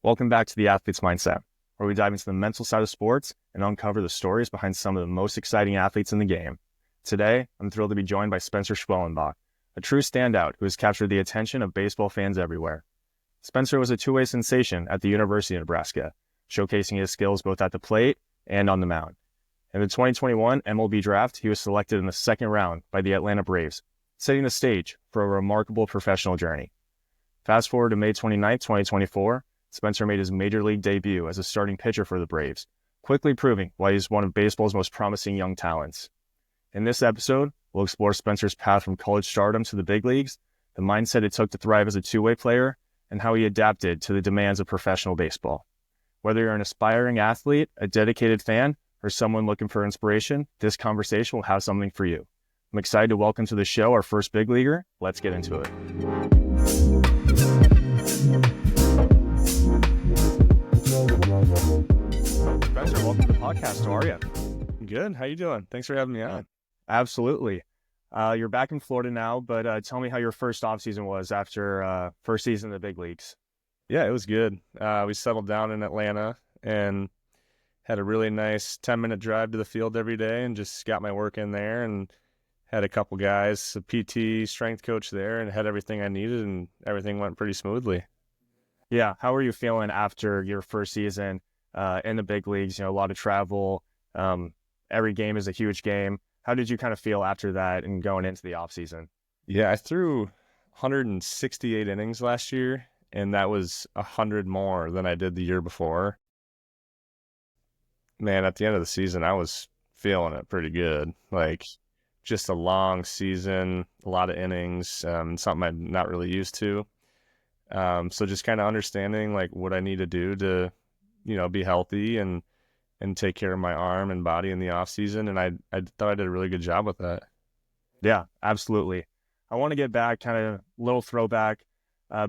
Welcome back to The Athlete's Mindset, where we dive into the mental side of sports and uncover the stories behind some of the most exciting athletes in the game. Today, I'm thrilled to be joined by Spencer Schwellenbach, a true standout who has captured the attention of baseball fans everywhere. Spencer was a two-way sensation at the University of Nebraska, showcasing his skills both at the plate and on the mound. In the 2021 MLB draft, he was selected in the second round by the Atlanta Braves, setting the stage for a remarkable professional journey. Fast forward to May 29, 2024, Spencer made his major league debut as a starting pitcher for the Braves, quickly proving why he's one of baseball's most promising young talents. In this episode, we'll explore Spencer's path from college stardom to the big leagues, the mindset it took to thrive as a two-way player, and how he adapted to the demands of professional baseball. Whether you're an aspiring athlete, a dedicated fan, or someone looking for inspiration, this conversation will have something for you. I'm excited to welcome to the show our first big leaguer. Let's get into it. Spencer, welcome to the podcast. How are you? Good. How you doing? Thanks for having me on. Absolutely. You're back in Florida now, but tell me how your first offseason was after first season in the big leagues. Yeah, it was good. We settled down in Atlanta and had a really nice 10-minute drive to the field every day and just got my work in there and had a couple guys, a PT, strength coach there, and had everything I needed, and everything went pretty smoothly. Yeah. How were you feeling after your first season in the big leagues? You know, a lot of travel. Every game is a huge game. How did you kind of feel after that and going into the offseason? Yeah, I threw 168 innings last year, and that was 100 more than I did the year before. Man, at the end of the season, I was feeling it pretty good. Like, just a long season, a lot of innings, something I'm not really used to. So just kind of understanding like what I need to do to, be healthy and take care of my arm and body in the off season. And I thought I did a really good job with that. Yeah, absolutely. I want to get back, kind of little throwback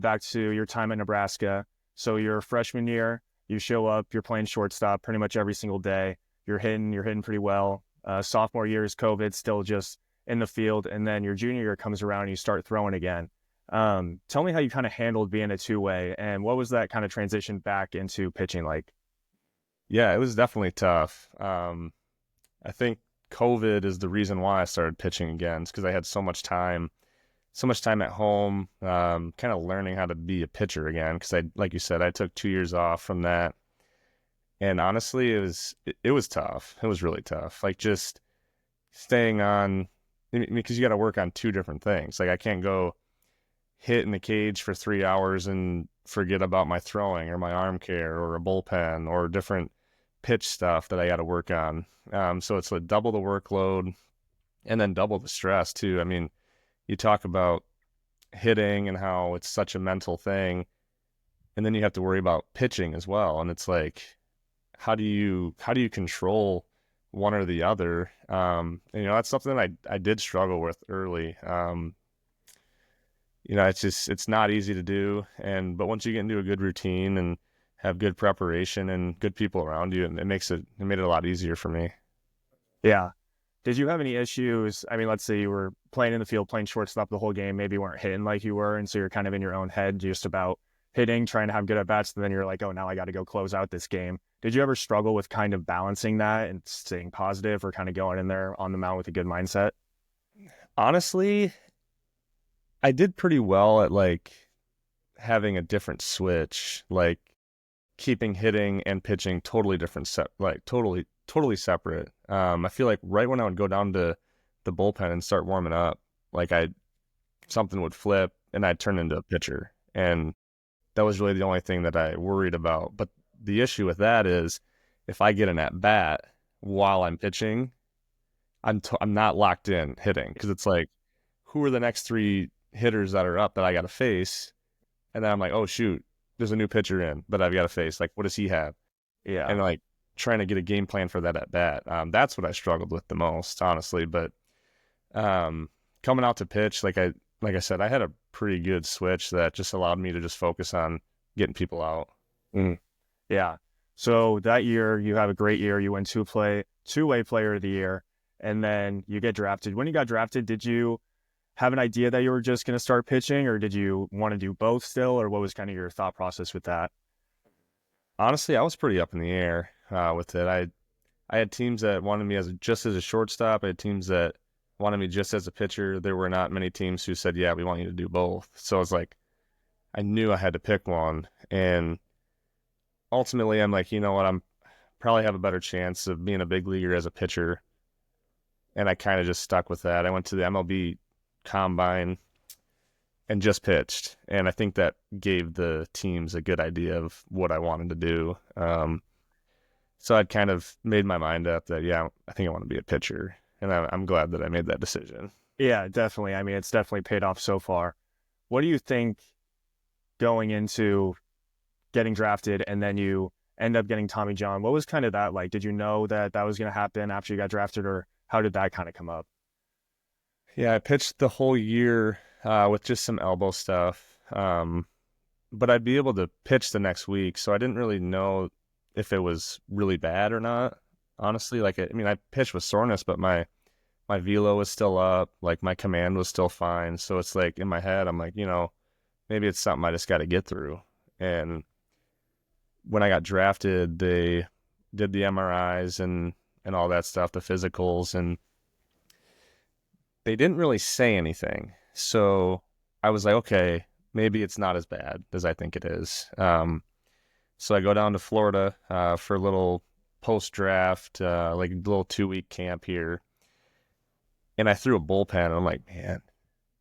back to your time at Nebraska. So your freshman year, you show up, you're playing shortstop pretty much every single day. You're hitting pretty well. Sophomore year is COVID, still just in the field. And then your junior year comes around and you start throwing again. Tell me how you kind of handled being a two-way and what was that kind of transition back into pitching like? Yeah, it was definitely tough. I think COVID is the reason why I started pitching again. It's because I had so much time at home, kind of learning how to be a pitcher again. Because like you said, I took 2 years off from that. And honestly, it was tough. It was really tough. Like just staying on, because you got to work on two different things. Like I can't go hit in the cage for 3 hours and forget about my throwing or my arm care or a bullpen or different pitch stuff that I got to work on. So it's like double the workload and then double the stress too. I mean, you talk about hitting and how it's such a mental thing, and then you have to worry about pitching as well. And it's like, how do you control one or the other? And, that's something I did struggle with early. It's not easy to do. But once you get into a good routine and have good preparation and good people around you, it made it a lot easier for me. Yeah. Did you have any issues? I mean, let's say you were playing in the field, playing shortstop the whole game, maybe you weren't hitting like you were. And so you're kind of in your own head just about hitting, trying to have good at bats. And then you're like, oh, now I got to go close out this game. Did you ever struggle with kind of balancing that and staying positive or kind of going in there on the mound with a good mindset? Honestly, I did pretty well at like having a different switch, like keeping hitting and pitching totally different, totally separate. I feel like right when I would go down to the bullpen and start warming up, like something would flip and I'd turn into a pitcher. And that was really the only thing that I worried about. But the issue with that is if I get an at bat while I'm pitching, I'm not locked in hitting, because it's like, who are the next three hitters that are up that I got to face? And then I'm like, oh shoot, there's a new pitcher in that I've got to face. Like, what does he have? Yeah. And like trying to get a game plan for that at bat. That's what I struggled with the most, honestly. But coming out to pitch, like I said, I had a pretty good switch that just allowed me to just focus on getting people out. Yeah. So that year you have a great year. You win two-way player of the year, and then you get drafted. When you got drafted, did you have an idea that you were just going to start pitching, or did you want to do both still, or what was kind of your thought process with that? Honestly, I was pretty up in the air with it. I had teams that wanted me just as a shortstop. I had teams that wanted me just as a pitcher. There were not many teams who said, "Yeah, we want you to do both." So it's like I knew I had to pick one, and ultimately, I'm like, you know what? I'm probably have a better chance of being a big leaguer as a pitcher, and I kind of just stuck with that. I went to the MLB combine and just pitched, and I think that gave the teams a good idea of what I wanted to do. So I'd kind of made my mind up that, yeah, I think I want to be a pitcher. And I'm glad that I made that decision. Yeah, definitely. I mean, it's definitely paid off so far. What do you think going into getting drafted and then you end up getting Tommy John? What was kind of that like? Did you know that that was going to happen after you got drafted, or how did that kind of come up? Yeah, I pitched the whole year with just some elbow stuff. But I'd be able to pitch the next week. So I didn't really know if it was really bad or not. Honestly, like, I mean, I pitched with soreness, but my velo was still up. Like, my command was still fine. So it's like in my head, I'm like, maybe it's something I just got to get through. And when I got drafted, they did the MRIs and all that stuff, the physicals, and they didn't really say anything. So I was like, okay, maybe it's not as bad as I think it is. So I go down to Florida for a little post draft, like a little 2 week camp here, and I threw a bullpen, and I'm like, man,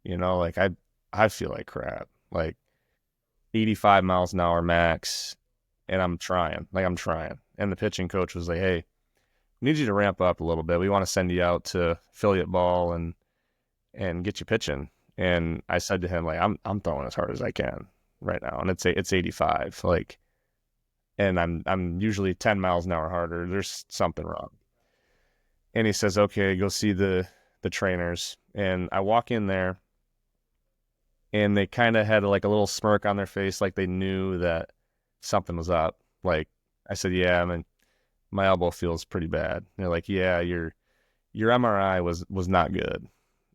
like I feel like crap, like 85 miles an hour max, and I'm trying. And the pitching coach was like, hey, we need you to ramp up a little bit. We want to send you out to affiliate ball and get you pitching. And I said to him, like, I'm throwing as hard as I can right now, and it's 85, like, and I'm usually 10 miles an hour harder. There's something wrong. And he says, okay, go see the trainers. And I walk in there, and they kind of had like a little smirk on their face, like they knew that something was up. Like, I said, yeah, I mean, my elbow feels pretty bad. And they're like, yeah, your MRI was not good.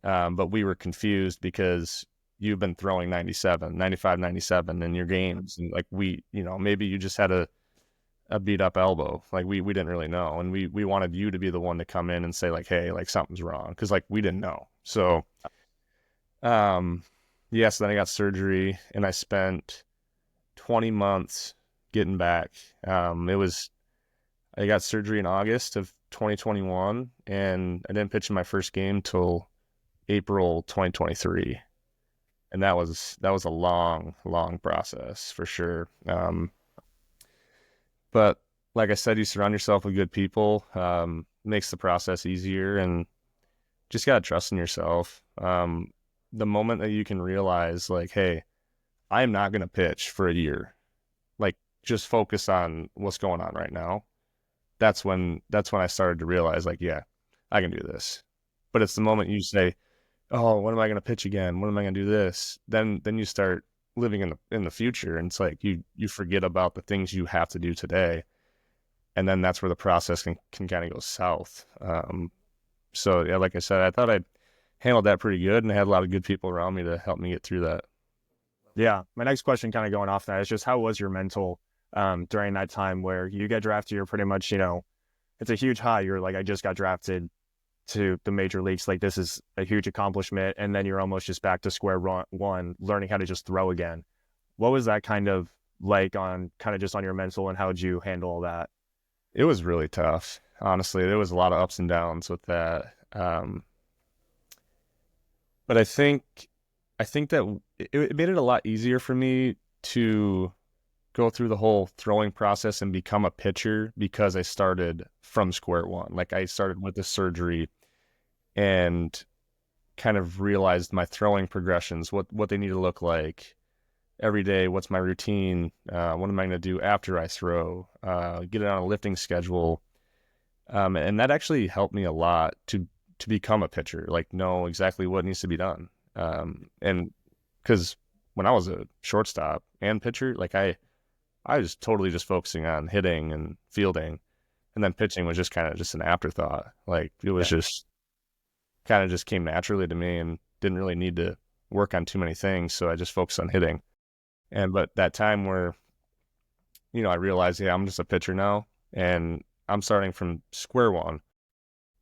But we were confused because you've been throwing 97, 95, 97 in your games. And like, maybe you just had a beat up elbow. Like, we didn't really know. And we wanted you to be the one to come in and say like, hey, like something's wrong. Cause like we didn't know. So, um, so then I got surgery, and I spent 20 months getting back. I got surgery in August of 2021, and I didn't pitch in my first game till April 2023. And that was a long process for sure. But like I said, you surround yourself with good people, makes the process easier, and just gotta trust in yourself. The moment that you can realize, like, hey, I'm not gonna pitch for a year, like, just focus on what's going on right now. That's when I started to realize, like, yeah, I can do this. But it's the moment you say, oh, when am I gonna pitch again? When am I gonna do this? Then you start living in the future, and it's like you forget about the things you have to do today, and then that's where the process can kind of go south. So yeah, like I said, I thought I handled that pretty good, and I had a lot of good people around me to help me get through that. Yeah, my next question, kind of going off that, is just how was your mental during that time where you get drafted? You're pretty much, it's a huge high. You're like, I just got drafted to the major leagues. Like, this is a huge accomplishment, and then you're almost just back to square one, learning how to just throw again. What was that kind of like on kind of just on your mental, and how did you handle all that? It was really tough, honestly. There was a lot of ups and downs with that. But I think that it made it a lot easier for me to go through the whole throwing process and become a pitcher because I started from square one. Like, I started with the surgery and kind of realized my throwing progressions, what they need to look like every day. What's my routine? What am I going to do after I throw? Get it on a lifting schedule. And that actually helped me a lot to become a pitcher, like know exactly what needs to be done. And because when I was a shortstop and pitcher, like I was totally just focusing on hitting and fielding, and then pitching was just kind of just an afterthought. Like, it was Yeah. just kind of just came naturally to me and didn't really need to work on too many things. So I just focused on hitting. But that time where I realized, yeah, I'm just a pitcher now, and I'm starting from square one,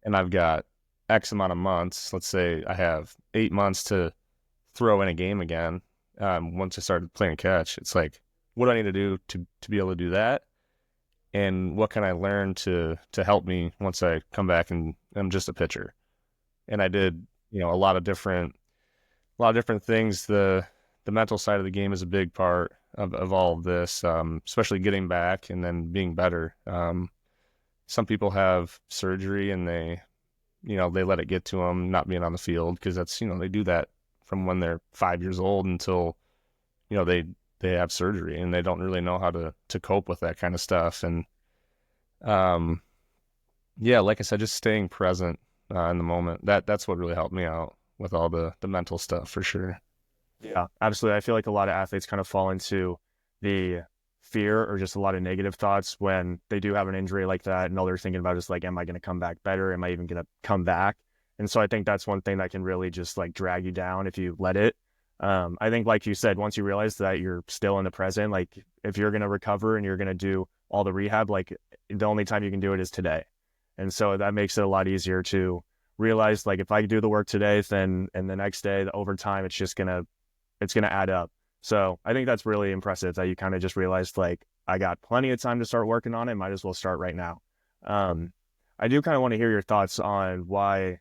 and I've got X amount of months. Let's say I have 8 months to throw in a game again. Once I started playing catch, it's like, what do I need to do to be able to do that? And what can I learn to help me once I come back and I'm just a pitcher? And I did, a lot of different things. The mental side of the game is a big part of all of this, especially getting back and then being better. Some people have surgery and they let it get to them not being on the field because that's, they do that from when they're 5 years old until, they have surgery and they don't really know how to cope with that kind of stuff. And, um, yeah, like I said, just staying present in the moment. That's what really helped me out with all the mental stuff for sure. Yeah, absolutely. I feel like a lot of athletes kind of fall into the fear or just a lot of negative thoughts when they do have an injury like that. And all they're thinking about is like, am I going to come back better? Am I even going to come back? And so I think that's one thing that can really just like drag you down if you let it. I think, like you said, once you realize that you're still in the present, like if you're going to recover and you're going to do all the rehab, like the only time you can do it is today. And so that makes it a lot easier to realize, like, if I do the work today, then and the next day, over time, it's gonna add up. So I think that's really impressive that you kind of just realized like I got plenty of time to start working on it. Might as well start right now. Um, I do kind of want to hear your thoughts on why,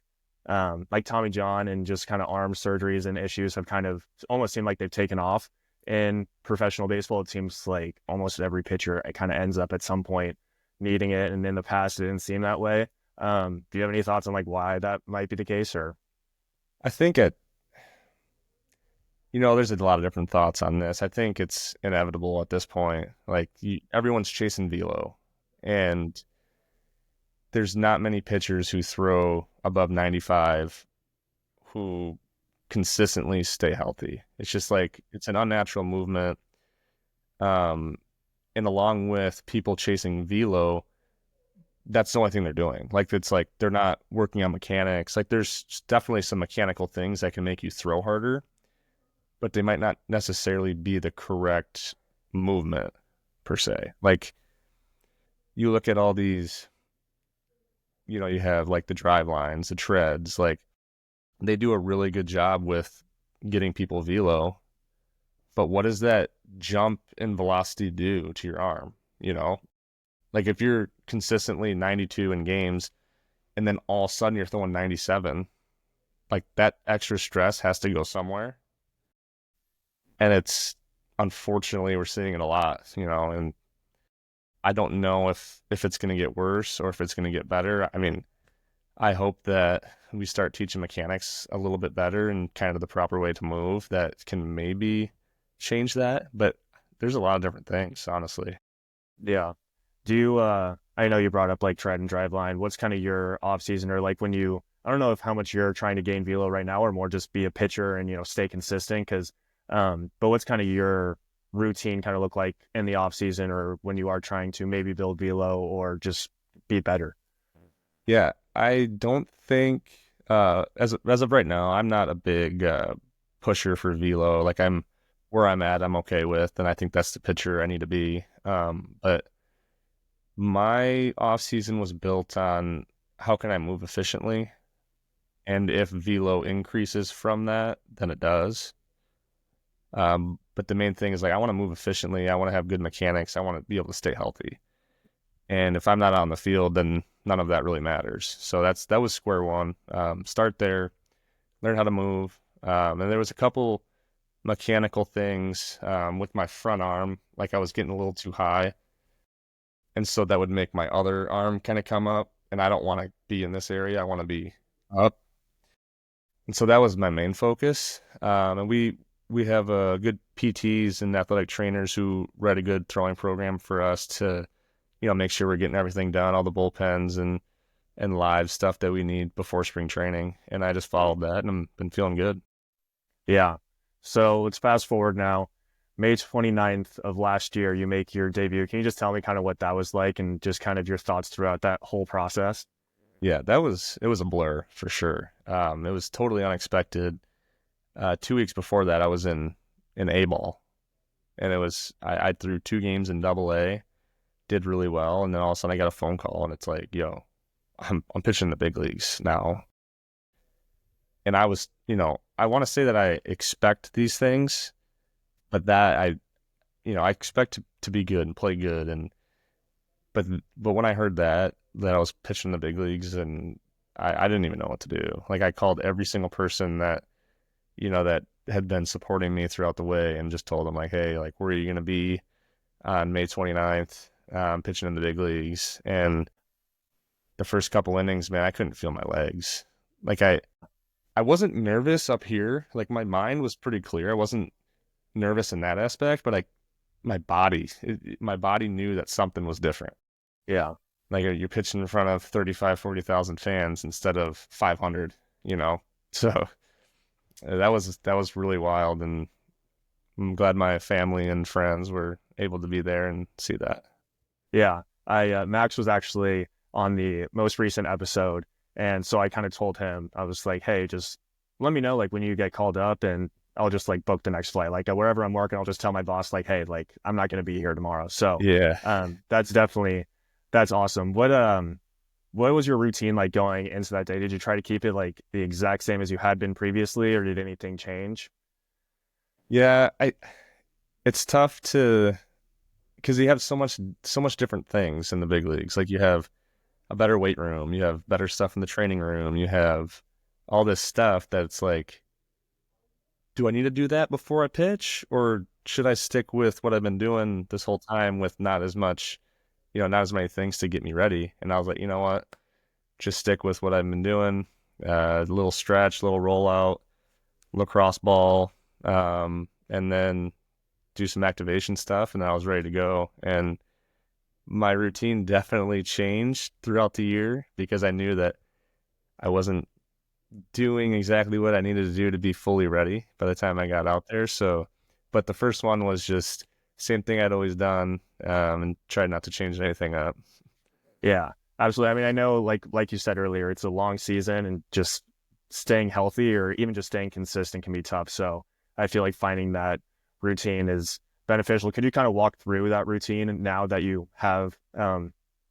like Tommy John and just kind of arm surgeries and issues have kind of almost seemed like they've taken off in professional baseball. It seems like almost every pitcher it kind of ends up at some point needing it, and in the past it didn't seem that way. Do you have any thoughts on like why that might be the case, or? I think there's a lot of different thoughts on this. I think it's inevitable at this point. Like everyone's chasing velo, and there's not many pitchers who throw above 95 who consistently stay healthy. It's just like it's an unnatural movement. Um, and along with people chasing velo, that's the only thing they're doing. Like it's like they're not working on mechanics. Like there's definitely some mechanical things that can make you throw harder, but they might not necessarily be the correct movement per se. Like you look at all these, you have like the drive lines, the treads, like they do a really good job with getting people velo, but what does that jump in velocity do to your arm? You know, like if you're consistently 92 in games and then all of a sudden you're throwing 97, like that extra stress has to go somewhere. And it's unfortunately we're seeing it a lot, and I don't know if it's going to get worse or if it's going to get better. I mean, I hope that we start teaching mechanics a little bit better and kind of the proper way to move that can maybe change that. But there's a lot of different things, honestly. Yeah. Do you I know you brought up like tread and drive line. What's kind of your off season or like when you I don't know if how much you're trying to gain velo right now or more just be a pitcher and stay consistent because but what's kind of your routine kind of look like in the off season or when you are trying to maybe build velo or just be better? Yeah, I don't think as of right now, I'm not a big pusher for velo. Like I'm where I'm at, I'm okay with, and I think that's the pitcher I need to be. But my off season was built on how can I move efficiently, and if velo increases from that, then it does. But the main thing is like I want to move efficiently. I want to have good mechanics. I want to be able to stay healthy. And if I'm not on the field, then none of that really matters. So that was square one. Start there, learn how to move. And there was a couple mechanical things with my front arm, like I was getting a little too high, and so that would make my other arm kind of come up. And I don't want to be in this area. I want to be up. And so that was my main focus. And we have good PTs and athletic trainers who read a good throwing program for us to make sure we're getting everything done, all the bullpens and live stuff that we need before spring training. And I just followed that and I've been feeling good. Yeah. So let's fast forward now. May 29th of last year, you make your debut. Can you just tell me kind of what that was like and just kind of your thoughts throughout that whole process? Yeah, it was a blur for sure. It was totally unexpected. 2 weeks before that, I was in A ball, And I threw 2 games in Double-A, did really well, and then all of a sudden I got a phone call, and it's like, yo, I'm pitching in the big leagues now. And I was, I want to say that I expect these things, but that I expect to be good and play good, but when I heard that I was pitching in the big leagues, and I didn't even know what to do. Like, I called every single person that that had been supporting me throughout the way, and just told them, like, hey, like, where are you going to be on May 29th, pitching in the big leagues? And the first couple innings, man, I couldn't feel my legs. Like, I wasn't nervous up here. Like, my mind was pretty clear. I wasn't nervous in that aspect, but my body knew that something was different. Yeah. Like, you're pitching in front of 35, 40,000 fans instead of 500, So that was really wild, and I'm glad my family and friends were able to be there and see that. Yeah. Max was actually on the most recent episode, and so I kind of told him, I was like, hey, just let me know, like, when you get called up, and I'll just, like, book the next flight. Like, wherever I'm working, I'll just tell my boss, like, hey, like, I'm not going to be here tomorrow. So Yeah. that's awesome. What was your routine like going into that day? Did you try to keep it like the exact same as you had been previously, or did anything change? Yeah, it's tough because you have so much different things in the big leagues. Like, you have a better weight room, you have better stuff in the training room, you have all this stuff that's like, do I need to do that before I pitch, or should I stick with what I've been doing this whole time with not as much, not as many things to get me ready? And I was like, you know what? Just stick with what I've been doing. A little stretch, little rollout, lacrosse ball, and then do some activation stuff, and then I was ready to go. And my routine definitely changed throughout the year because I knew that I wasn't doing exactly what I needed to do to be fully ready by the time I got out there. So, but the first one was just same thing I'd always done, and tried not to change anything up. Yeah, absolutely. I mean, I know, like you said earlier, it's a long season, and just staying healthy or even just staying consistent can be tough. So I feel like finding that routine is beneficial. Could you kind of walk through that routine now that you have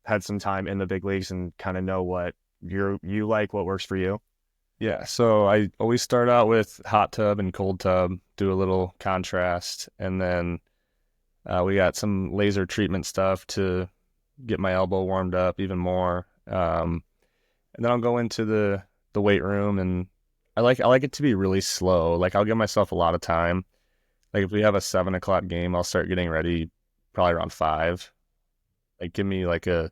had some time in the big leagues and kind of know what you like, what works for you? Yeah, so I always start out with hot tub and cold tub, do a little contrast, and then we got some laser treatment stuff to get my elbow warmed up even more. And then I'll go into the weight room, and I like it to be really slow. Like, I'll give myself a lot of time. Like, if we have a 7 o'clock game, I'll start getting ready probably around 5. Like, give me like a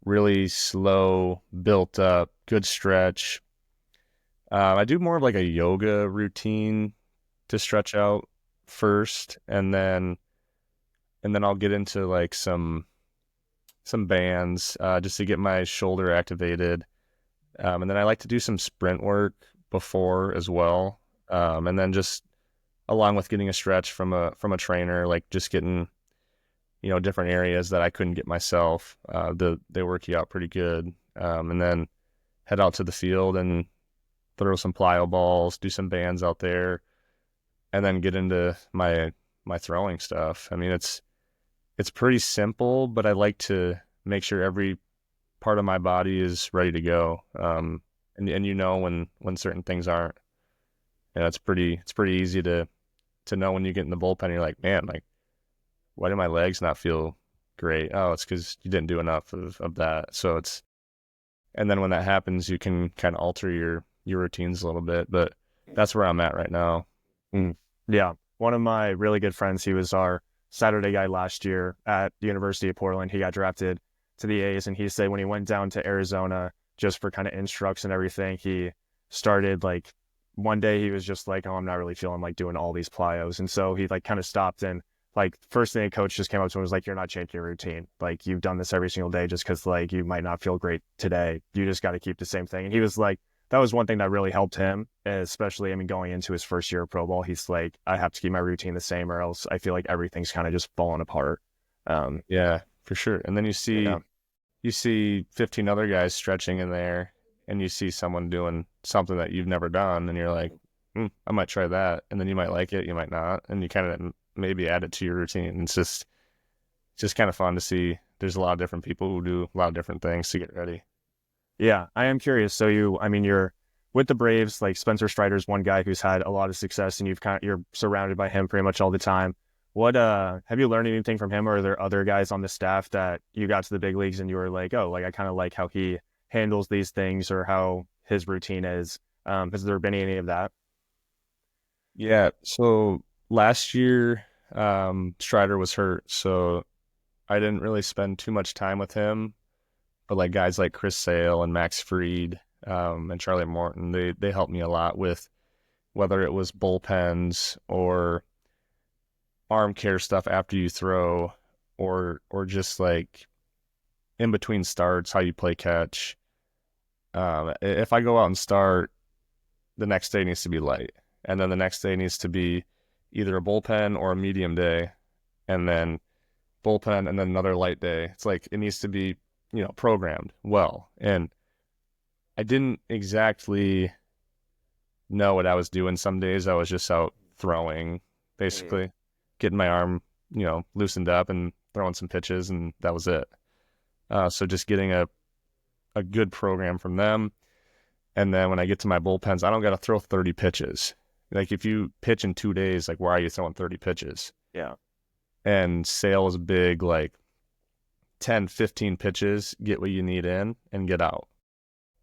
really slow, built up, good stretch. I do more of like a yoga routine to stretch out first, and then I'll get into like some bands just to get my shoulder activated. And then I like to do some sprint work before as well. And then just along with getting a stretch from a trainer, like just getting, different areas that I couldn't get myself. They work you out pretty good. And then head out to the field and throw some plyo balls, do some bands out there, and then get into my throwing stuff. I mean, it's pretty simple, but I like to make sure every part of my body is ready to go. And when certain things aren't. It's pretty easy to know when you get in the bullpen. You're like, man, like, why do my legs not feel great? Oh, it's because you didn't do enough of that. And then when that happens, you can kind of alter your routines a little bit. But that's where I'm at right now. Yeah. One of my really good friends, he was our Saturday guy last year at the University of Portland. He got drafted to the A's, and he said when he went down to Arizona just for kind of instructs and everything, he started like one day he was just like, oh, I'm not really feeling like doing all these plyos. And so he like kind of stopped, and like first thing the coach just came up to him was like, you're not changing your routine. Like, you've done this every single day just because like you might not feel great today. You just got to keep the same thing. And he was like, that was one thing that really helped him, especially, I mean, going into his first year of pro ball. He's like, I have to keep my routine the same, or else I feel like everything's kind of just falling apart. Yeah, for sure. And then you see 15 other guys stretching in there, and you see someone doing something that you've never done, and you're like, I might try that. And then you might like it, you might not. And you kind of maybe add it to your routine. It's just kind of fun to see. There's a lot of different people who do a lot of different things to get ready. Yeah, I am curious. So you're with the Braves, like Spencer Strider's one guy who's had a lot of success and you're surrounded by him pretty much all the time. What have you learned anything from him, or are there other guys on the staff that you got to the big leagues and you were like, oh, like I kind of like how he handles these things or how his routine is? Has there been any of that? Yeah. So last year, Strider was hurt, so I didn't really spend too much time with him. But like guys like Chris Sale and Max Fried, and Charlie Morton, they helped me a lot with whether it was bullpens or arm care stuff after you throw, or just like in between starts, how you play catch. If I go out and start, the next day needs to be light, and then the next day needs to be either a bullpen or a medium day, and then bullpen and then another light day. It's like it needs to be, programmed well. And I didn't exactly know what I was doing. Some days I was just out throwing, basically, getting my arm, loosened up and throwing some pitches, and that was it. So just getting a good program from them. And then when I get to my bullpens, I don't got to throw 30 pitches. Like if you pitch in 2 days, like why are you throwing 30 pitches? Yeah. And Sale is big, like 10, 15 pitches, get what you need in and get out.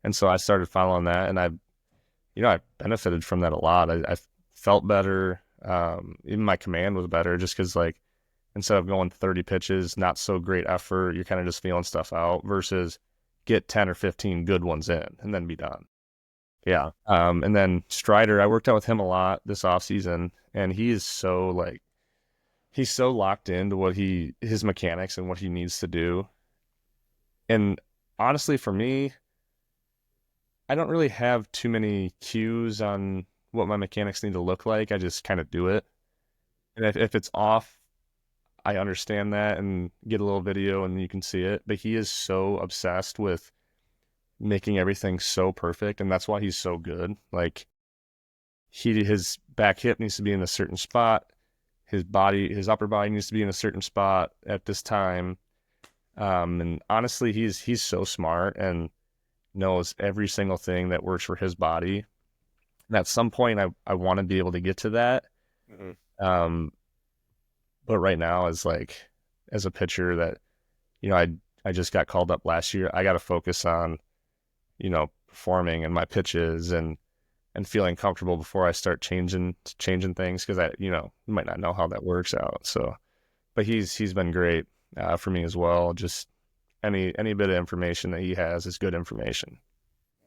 And so I started following that, and I benefited from that a lot. I felt better. Even my command was better just because, like, instead of going 30 pitches, not so great effort, you're kind of just feeling stuff out versus get 10 or 15 good ones in and then be done. Yeah. And then Strider, I worked out with him a lot this offseason, and he's so locked into his mechanics and what he needs to do. And honestly, for me, I don't really have too many cues on what my mechanics need to look like. I just kind of do it. And if it's off, I understand that and get a little video and you can see it. But he is so obsessed with making everything so perfect, and that's why he's so good. Like his back hip needs to be in a certain spot. His upper body needs to be in a certain spot at this time. And honestly, he's so smart and knows every single thing that works for his body. And at some point, I want to be able to get to that. Mm-hmm. But right now, as a pitcher that, I just got called up last year, I got to focus on, performing and my pitches and feeling comfortable before I start changing things because you might not know how that works out. So, but he's been great for me as well. Just any bit of information that he has is good information.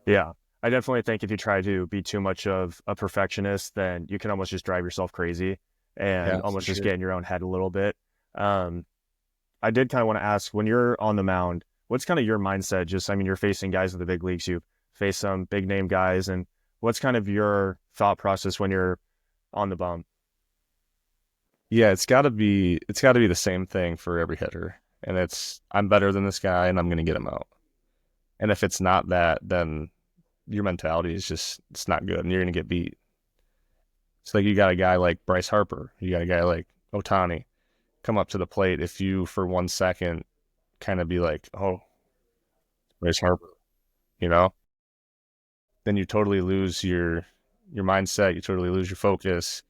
Yeah. I definitely think if you try to be too much of a perfectionist, then you can almost just drive yourself crazy and Yeah, almost for just sure. get in your own head a little bit. I did kind of want to ask, when you're on the mound, what's kind of your mindset? You're facing guys in the big leagues, you face some big name guys, and what's kind of your thought process when you're on the bum? Yeah, it's got to be the same thing for every hitter. And I'm better than this guy and I'm going to get him out. And if it's not that, then your mentality is it's not good and you're going to get beat. It's like you got a guy like Bryce Harper, you got a guy like Otani come up to the plate. If you for 1 second kind of be like, oh, Bryce Harper, you know, then you totally lose your mindset, you totally lose your focus,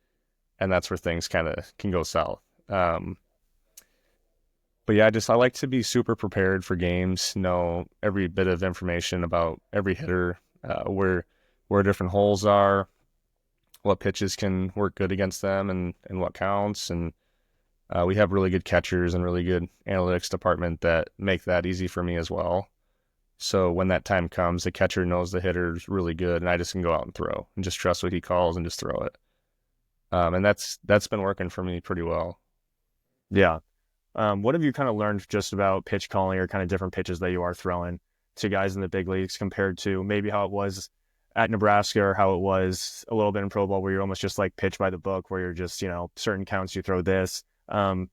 and that's where things kind of can go south. But yeah, I like to be super prepared for games, know every bit of information about every hitter, where different holes are, what pitches can work good against them, and what counts. And we have really good catchers and really good analytics department that make that easy for me as well. So when that time comes, the catcher knows the hitter's really good, and I just can go out and throw and just trust what he calls and just throw it. And that's been working for me pretty well. Yeah. What have you kind of learned just about pitch calling or kind of different pitches that you are throwing to guys in the big leagues compared to maybe how it was at Nebraska or how it was a little bit in pro ball where you're almost just like pitch by the book where you're just, certain counts you throw this.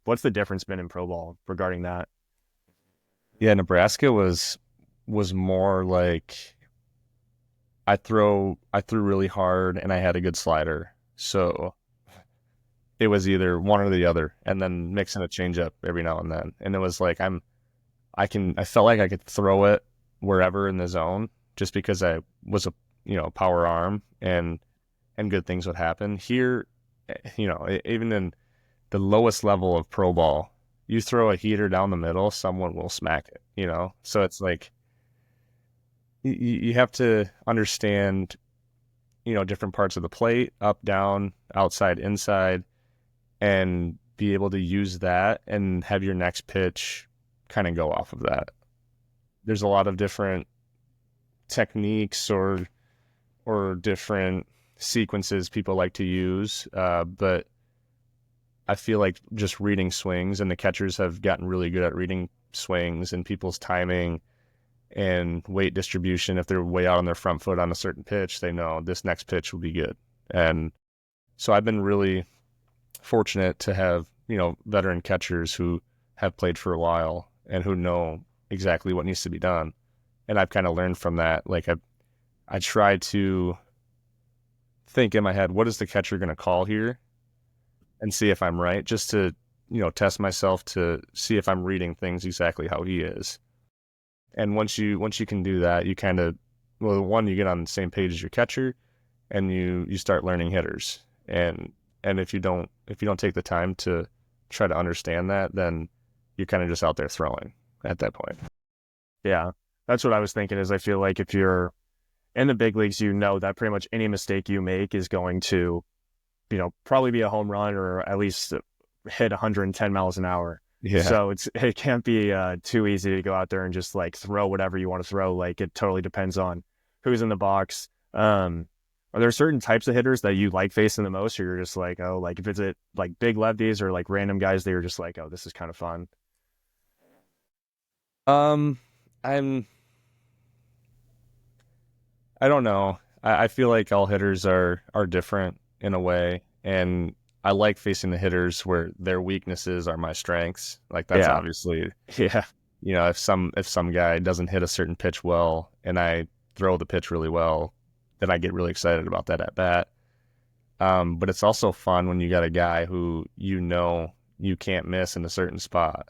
What's the difference been in pro ball regarding that? Yeah, Nebraska was more like I threw really hard and I had a good slider. So it was either one or the other, and then mixing a changeup every now and then. And it was like I felt like I could throw it wherever in the zone just because I was a power arm, and good things would happen. Here, even in the lowest level of pro ball, you throw a heater down the middle, someone will smack it. So it's like you have to understand, different parts of the plate, up, down, outside, inside, and be able to use that and have your next pitch kind of go off of that. There's a lot of different techniques or different sequences people like to use, but I feel like just reading swings, and the catchers have gotten really good at reading swings and people's timing and weight distribution. If they're way out on their front foot on a certain pitch, they know this next pitch will be good. And so I've been really fortunate to have, veteran catchers who have played for a while and who know exactly what needs to be done. And I've kind of learned from that. Like I try to think in my head, what is the catcher going to call here, and see if I'm right, just to, test myself to see if I'm reading things exactly how he is. And once you can do that, you kind of, well, one, you get on the same page as your catcher, and you start learning hitters. And if you don't take the time to try to understand that, then you're kind of just out there throwing at that point. Yeah, that's what I was thinking. Is I feel like if you're in the big leagues, that pretty much any mistake you make is going to, probably be a home run or at least hit 110 miles an hour. Yeah. So it can't be too easy to go out there and just like throw whatever you want to throw. Like it totally depends on who's in the box. Are there certain types of hitters that you like facing the most, or you're just like, oh, like if it's like big lefties or like random guys that you're just like, oh, this is kind of fun? I don't know. I feel like all hitters are different in a way, and I like facing the hitters where their weaknesses are my strengths. Like that's Yeah. obviously, Yeah. if some guy doesn't hit a certain pitch well and I throw the pitch really well, then I get really excited about that at bat. But it's also fun when you got a guy who you can't miss in a certain spot.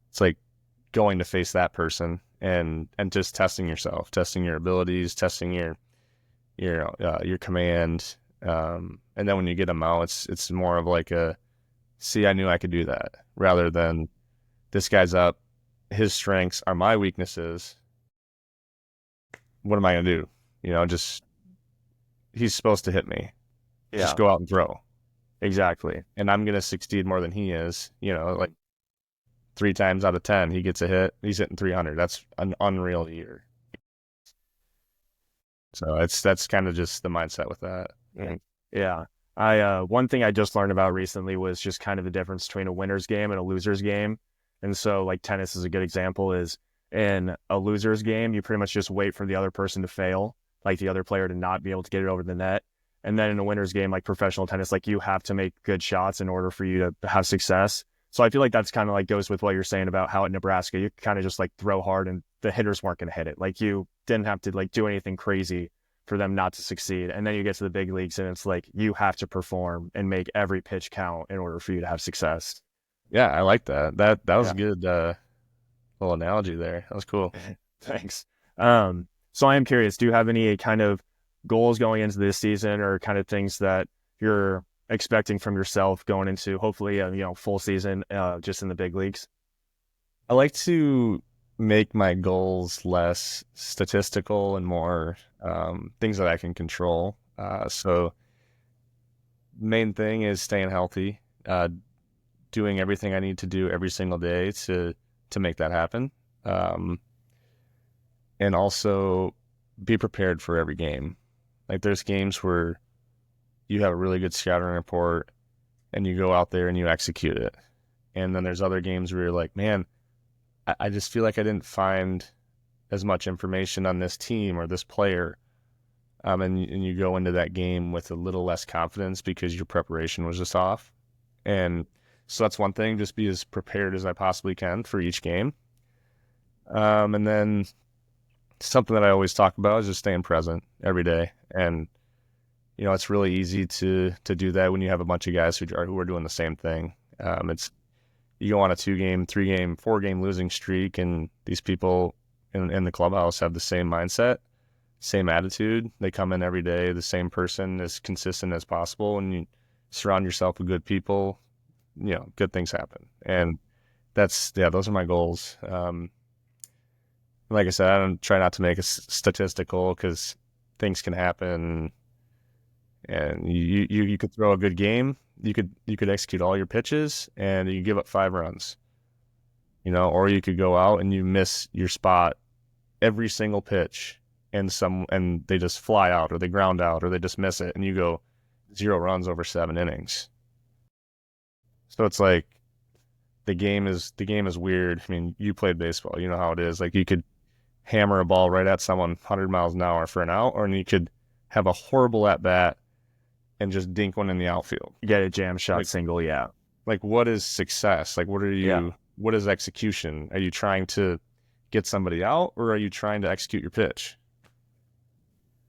It's like going to face that person and just testing yourself, testing your abilities, testing your command. And then when you get them out, it's more of like see, I knew I could do that, rather than this guy's up, his strengths are my weaknesses. What am I going to do? Just, he's supposed to hit me. Yeah. Just go out and throw. Exactly. And I'm going to succeed more than he is. Like 3 times out of 10, he gets a hit. He's hitting 300. That's an unreal year. So that's kind of just the mindset with that. Yeah. One thing I just learned about recently was just kind of the difference between a winner's game and a loser's game. And so like tennis is a good example. Is in a loser's game, you pretty much just wait for the other person to fail, like the other player to not be able to get it over the net. And then in a winner's game, like professional tennis, like you have to make good shots in order for you to have success. So I feel like that's kind of like goes with what you're saying about how at Nebraska, you kind of just like throw hard and the hitters weren't going to hit it. Like you didn't have to like do anything crazy for them not to succeed. And then you get to the big leagues and it's like you have to perform and make every pitch count in order for you to have success. Yeah, I like that. That was a good little analogy there. That was cool. Thanks. So I am curious, do you have any kind of goals going into this season, or kind of things that you're expecting from yourself going into hopefully a full season just in the big leagues? I like to make my goals less statistical and more things that I can control. So main thing is staying healthy, doing everything I need to do every single day to make that happen. And also be prepared for every game. Like there's games where you have a really good scouting report and you go out there and you execute it. And then there's other games where you're like, man, I just feel like I didn't find as much information on this team or this player. And you go into that game with a little less confidence because your preparation was just off. And so that's one thing, just be as prepared as I possibly can for each game. And then something that I always talk about is just staying present every day and it's really easy to do that when you have a bunch of guys who are doing the same thing. It's you go on a 2-game, 3-game, 4-game losing streak, and these people in the clubhouse have the same mindset, same attitude. They come in every day, the same person, as consistent as possible, and you surround yourself with good people, good things happen. And those are my goals. Like I said, I don't try not to make it statistical because things can happen, and you could throw a good game, you could execute all your pitches, and you give up 5 runs, or you could go out and you miss your spot every single pitch, and they just fly out, or they ground out, or they just miss it, and you go 0 runs over 7 innings. So it's like the game is weird. I mean, you played baseball, you know how it is. Like, you could hammer a ball right at someone 100 miles an hour for an out, or you could have a horrible at bat and just dink one in the outfield. You get a jam shot single, yeah. Like, what is success? Like, what is execution? Are you trying to get somebody out, or are you trying to execute your pitch?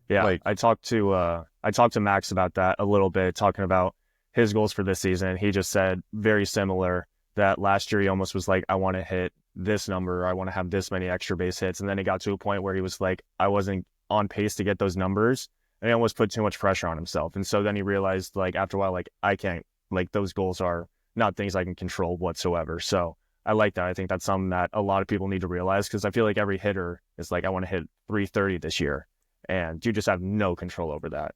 Yeah, I talked to Max about that a little bit, talking about his goals for this season. He just said very similar, that last year he almost was like, I want to hit this number, I want to have this many extra base hits. And then it got to a point where he was like, I wasn't on pace to get those numbers, and he almost put too much pressure on himself. And so then he realized, like, after a while, like, I can't, like, those goals are not things I can control whatsoever. So I like that. I think that's something that a lot of people need to realize, because I feel like every hitter is like, I want to hit 330 this year, and you just have no control over that.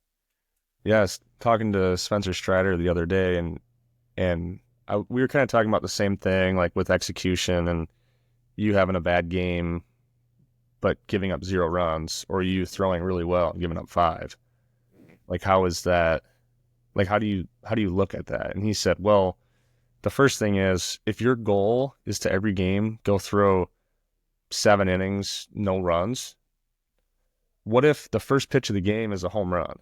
Yeah, I was talking to Spencer Strider the other day, and we were kind of talking about the same thing, like with execution, and you having a bad game but giving up 0 runs, or you throwing really well and giving up 5. Like, how is that? Like, how do you look at that? And he said, well, the first thing is, if your goal is to every game go throw 7 innings, no runs, what if the first pitch of the game is a home run?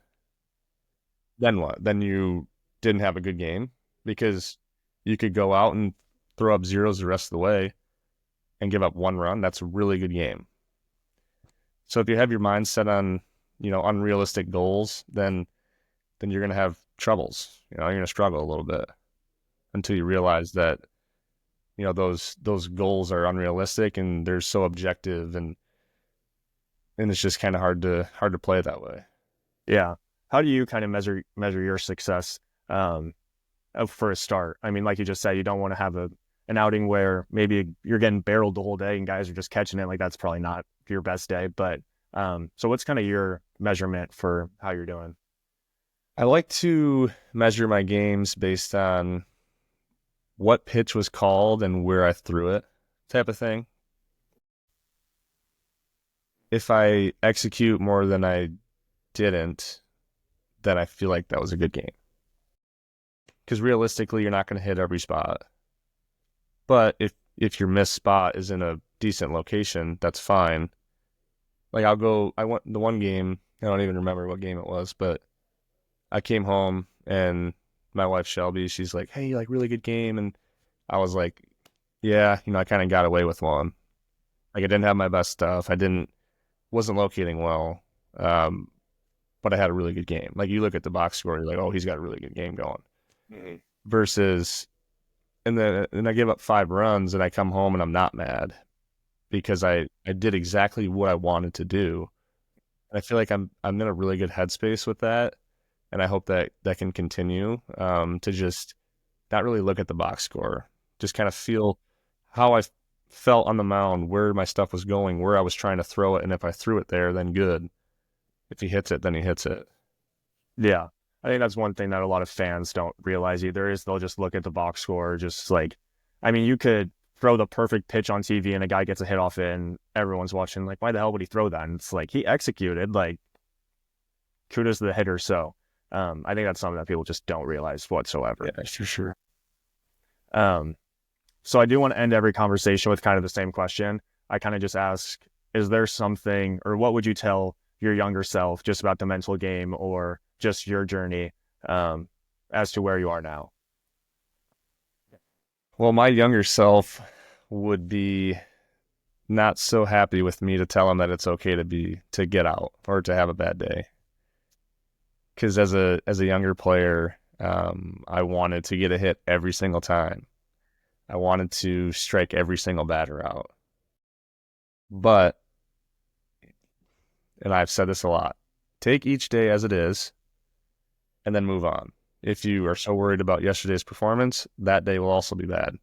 Then what? Then you didn't have a good game, because you could go out and throw up zeros the rest of the way and give up 1 run. That's a really good game. So if you have your mind set on, unrealistic goals, then you're going to have troubles. You're going to struggle a little bit until you realize that, those goals are unrealistic and they're so objective, and it's just kind of hard to play that way. Yeah. How do you kind of measure your success for a start? I mean, like you just said, you don't want to have an outing where maybe you're getting barreled the whole day and guys are just catching it. Like, that's probably not your best day. But so what's kind of your measurement for how you're doing? I like to measure my games based on what pitch was called and where I threw it, type of thing. If I execute more than I didn't, then I feel like that was a good game. Because realistically, you're not going to hit every spot. But if your missed spot is in a decent location, that's fine. Like, I went the one game, I don't even remember what game it was, but I came home and my wife Shelby, she's like, hey, like, really good game. And I was like, yeah, I kind of got away with one. Like, I didn't have my best stuff. Wasn't locating well. But I had a really good game. Like, you look at the box score, you're like, oh, he's got a really good game going. Mm-hmm. Versus, and then I give up 5 runs and I come home and I'm not mad, because I did exactly what I wanted to do. And I feel like I'm in a really good headspace with that. And I hope that can continue, to just not really look at the box score, just kind of feel how I felt on the mound, where my stuff was going, where I was trying to throw it. And if I threw it there, then good. If he hits it, then he hits it. Yeah. I think that's one thing that a lot of fans don't realize either, is they'll just look at the box score, just like, I mean, you could throw the perfect pitch on TV and a guy gets a hit off it and everyone's watching, like, why the hell would he throw that? And it's like, he executed, like, kudos to the hitter. So I think that's something that people just don't realize whatsoever. Yeah, for sure. So I do want to end every conversation with kind of the same question. I kind of just ask, is there something, or what would you tell your younger self just about the mental game, or just your journey as to where you are now? Well, my younger self would be not so happy with me to tell him that it's okay to get out or to have a bad day. because as a younger player, I wanted to get a hit every single time. I wanted to strike every single batter out. But, and I've said this a lot, take each day as it is and then move on. If you are so worried about yesterday's performance, that day will also be bad.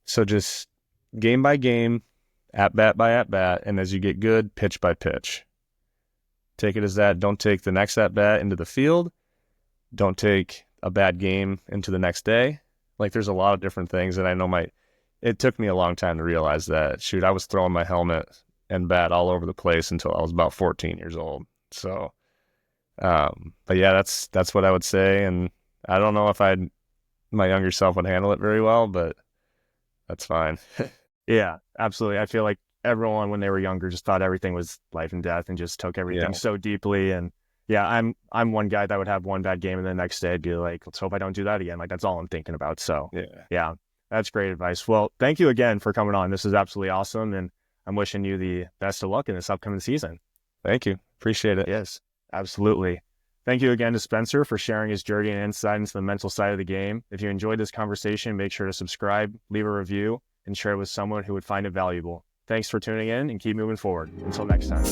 So just game by game, at bat by at bat, and as you get good, pitch by pitch. Take it as that. Don't take the next at bat into the field. Don't take a bad game into the next day. Like, there's a lot of different things, and I know it took me a long time to realize that. Shoot, I was throwing my helmet and bat all over the place until I was about 14 years old. So, but yeah, that's what I would say, and I don't know if my younger self would handle it very well, but that's fine. Yeah, absolutely. I feel like everyone when they were younger just thought everything was life and death and just took everything so deeply. And yeah, I'm one guy that would have one bad game and the next day I'd be like, let's hope I don't do that again. Like, that's all I'm thinking about. So yeah, that's great advice. Well, thank you again for coming on. This is absolutely awesome, and I'm wishing you the best of luck in this upcoming season. Thank you. Appreciate it. Yes, absolutely. Thank you again to Spencer for sharing his journey and insight into the mental side of the game. If you enjoyed this conversation, make sure to subscribe, leave a review, and share it with someone who would find it valuable. Thanks for tuning in, and keep moving forward. Until next time.